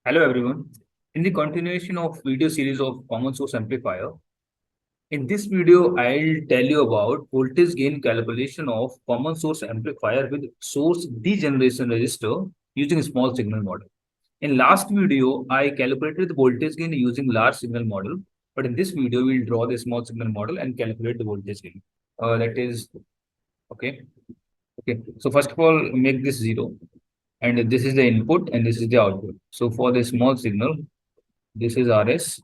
Hello everyone. In the continuation of video series of common source amplifier, in this video I'll tell you about voltage gain calculation of common source amplifier with source degeneration resistor using small signal model. In last video I calculated the voltage gain using large signal model, but in this video we'll draw the small signal model and calculate the voltage gain. That is okay. Okay. So first of all, make this zero, and this is the input and this is the output. So for the small signal, this is RS,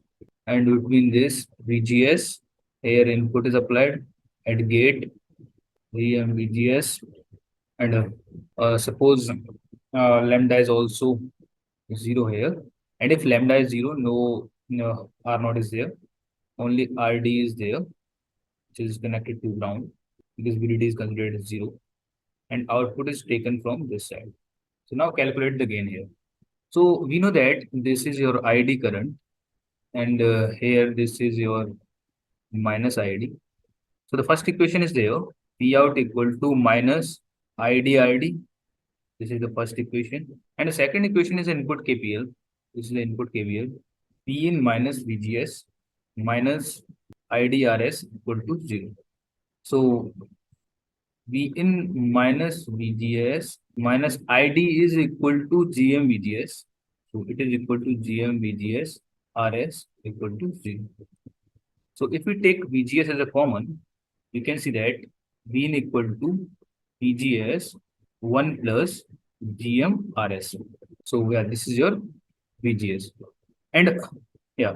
and between this VGS, here input is applied at gate VM VGS, and suppose lambda is also zero here, and if lambda is zero, no R naught is there, only RD is there, which is connected to ground because VDD is considered as zero, and output is taken from this side. So now calculate the gain here. So we know that this is your ID current, and here this is your minus ID. So the first equation is there, P out equal to minus ID. This is the first equation. And the second equation is input KPL. This is the input KPL. P in minus VGS minus IDRS equal to 0. So V in minus VGS minus ID is equal to GM VGS. So it is equal to GM VGS RS equal to 0. So if we take VGS as a common, you can see that V in equal to VGS 1 plus GM-RS. So yeah, this is your VGS. And yeah,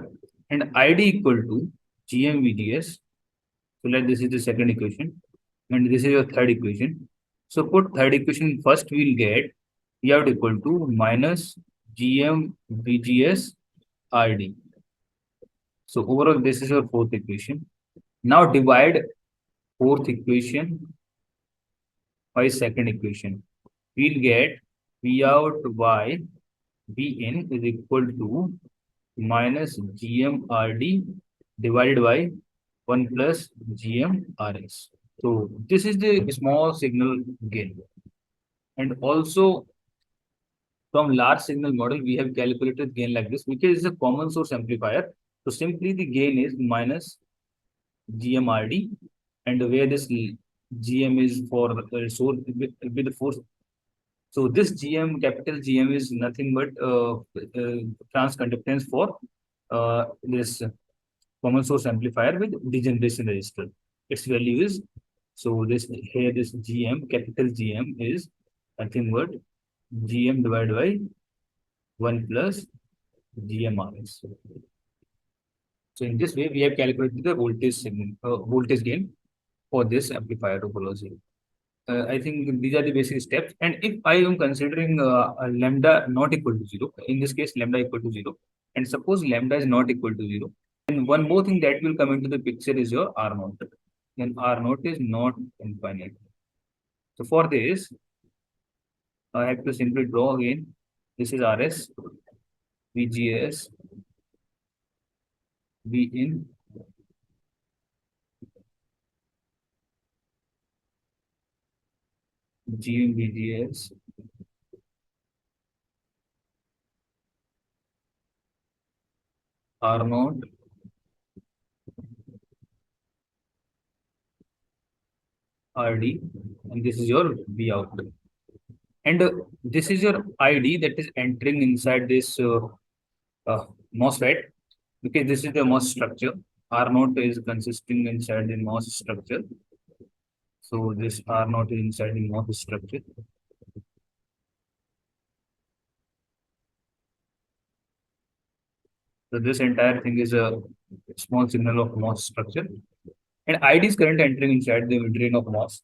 and ID equal to GM-VGS. So let this is the second equation. And this is your third equation. So put third equation first, we'll get V out equal to minus GM-VGS RD. So overall, this is your fourth equation. Now divide fourth equation by second equation. We'll get V out by V in is equal to minus GMRD divided by 1 plus GMRS. So this is the small signal gain. And also from large signal model, we have calculated gain like this because it's a common source amplifier. So simply the gain is minus GMRD, and where this GM is for source with the force. So this GM, capital GM is nothing but transconductance for this common source amplifier with degeneration resistor. Its value is, so this here this GM, capital GM is nothing but GM divided by 1 plus GMRS. So in this way, we have calculated the voltage segment, voltage gain for this amplifier topology. I think these are the basic steps. And if I am considering a lambda not equal to 0, in this case, lambda equal to 0, and suppose lambda is not equal to 0, then one more thing that will come into the picture is your R naught. Then R naught is not infinite. So for this, I have to simply draw again. This is RS, VGS, V in, GM, VGS, R naught, RD, and this is your V out. And this is your ID that is entering inside this MOSFET, because this is the MOS structure. R naught is consisting inside the MOS structure. So this R naught is inside the MOS structure. So this entire thing is a small signal of MOS structure. And ID is current entering inside the drain of MOS.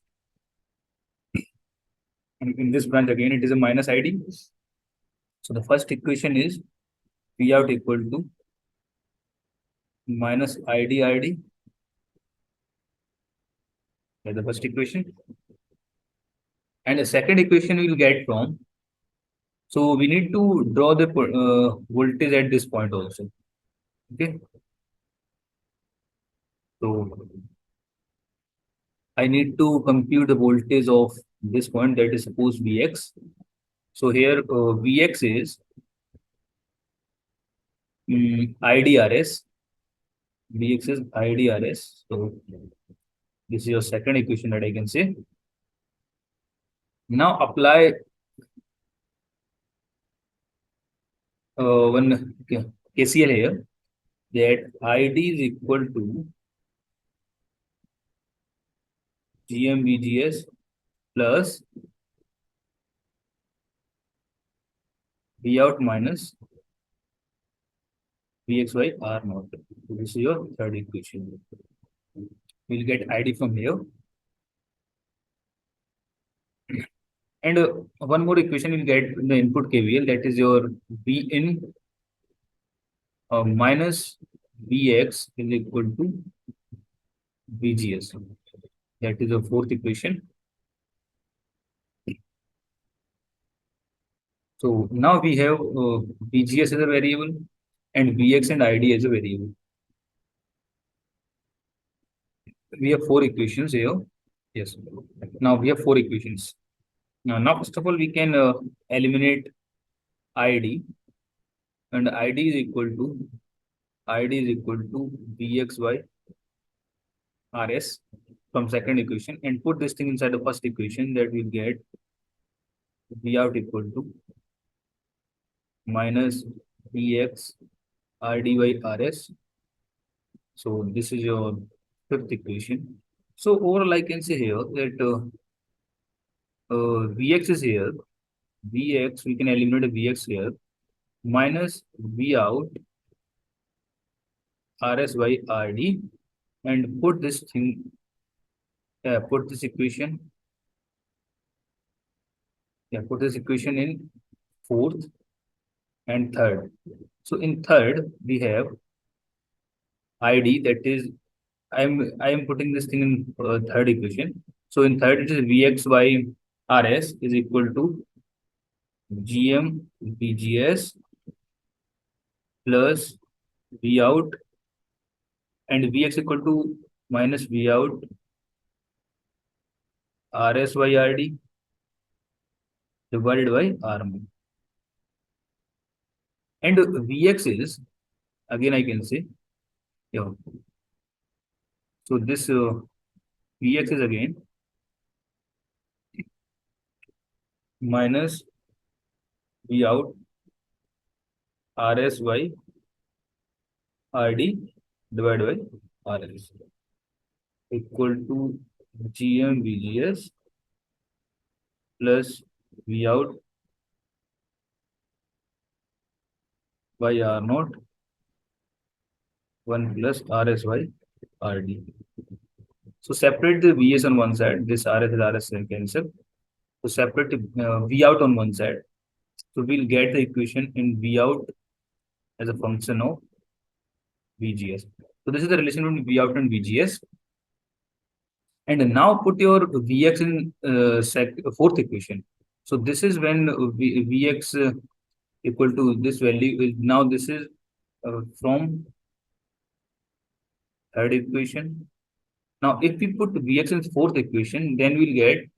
And in this branch again, it is a minus ID. So the first equation is P out equal to minus ID. That's the first equation. And the second equation we will get from, so we need to draw the voltage at this point also. Okay. So I need to compute the voltage of this point, that is suppose Vx. So here Vx is IDRS. Vx is IDRS. So this is your second equation that I can say. Now apply one KCL here, that ID is equal to GMVGS plus V out minus Vx by R naught. So this is your third equation. We'll get ID from here. And one more equation you'll get in the input KVL, that is your V in minus Vx is equal to VGS. That is the fourth equation. So now we have VGS as a variable and Vx and ID as a variable. We have four equations here. Yes. Now we have four equations. Now first of all, we can eliminate ID, and ID is equal to Vx by Rs from second equation, and put this thing inside the first equation, that we get V out equal to minus Vx Rd by Rs. So this is your fifth equation. So overall, I can say here that Vx is here. Vx, we can eliminate Vx here, minus V out Rs by Rd, and put this thing, put this equation, put this equation in fourth and third. So in third, we have ID, that is, I am putting this thing in third equation. So in third, it is Vx by Rs is equal to Gm Vgs plus V out, and Vx equal to minus V out Rs by Rd divided by Rm. And Vx is, again I can say, yeah. So this Vx is again minus V out Rs by Rd divided by Rs equal to Gm Vgs plus V out by R naught 1 plus Rs by Rd. So separate the Vs on one side, this Rs and Rs can cancel. So separate V out on one side. So we'll get the equation in V out as a function of VGS. So this is the relation between V out and VGS. And now put your Vx in fourth equation. So this is when Vx equal to this value. Now this is from third equation. Now if we put Vx in fourth equation, then we'll get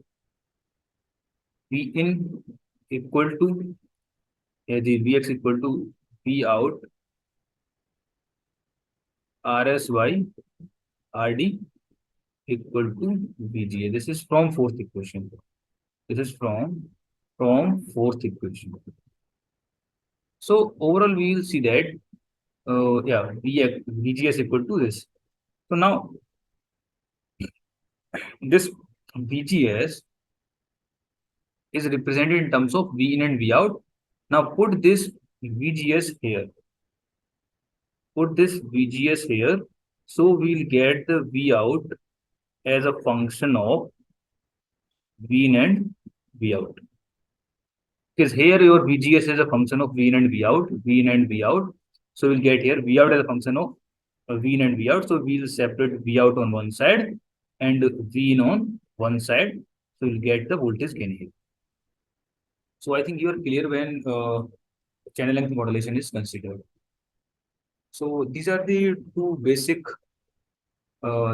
V in equal to the Vx equal to V out Rs by Rd equal to VGA. This is from fourth equation. This is from fourth equation. So overall, we will see that VGS equal to this. So now this VGS is represented in terms of V in and V out. Now put this VGS here. Put this VGS here. So we'll get the V out as a function of V in and V out. Because here your VGS is a function of V in and V out, V in and V out. So we'll get here V out as a function of V in and V out. So we'll separate V out on one side and V in on one side. So we'll get the voltage gain here. So I think you are clear when channel length modulation is considered. So these are the two basic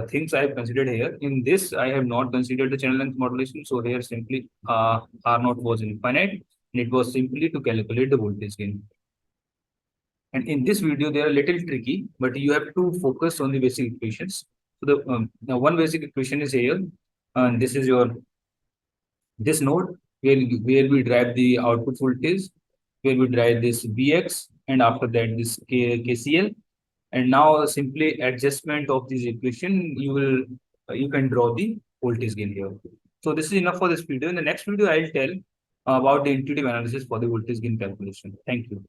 things I have considered here. In this, I have not considered the channel length modulation. So here simply R naught was infinite, and it was simply to calculate the voltage gain. And in this video, they are a little tricky, but you have to focus on the basic equations. So the one basic equation is here, and this is your this node where we drive the output voltage, where we drive this Vx, and after that this KCL. And now simply adjustment of this equation, you can draw the voltage gain here. So this is enough for this video. In the next video, I'll tell about the intuitive analysis for the voltage gain calculation. Thank you.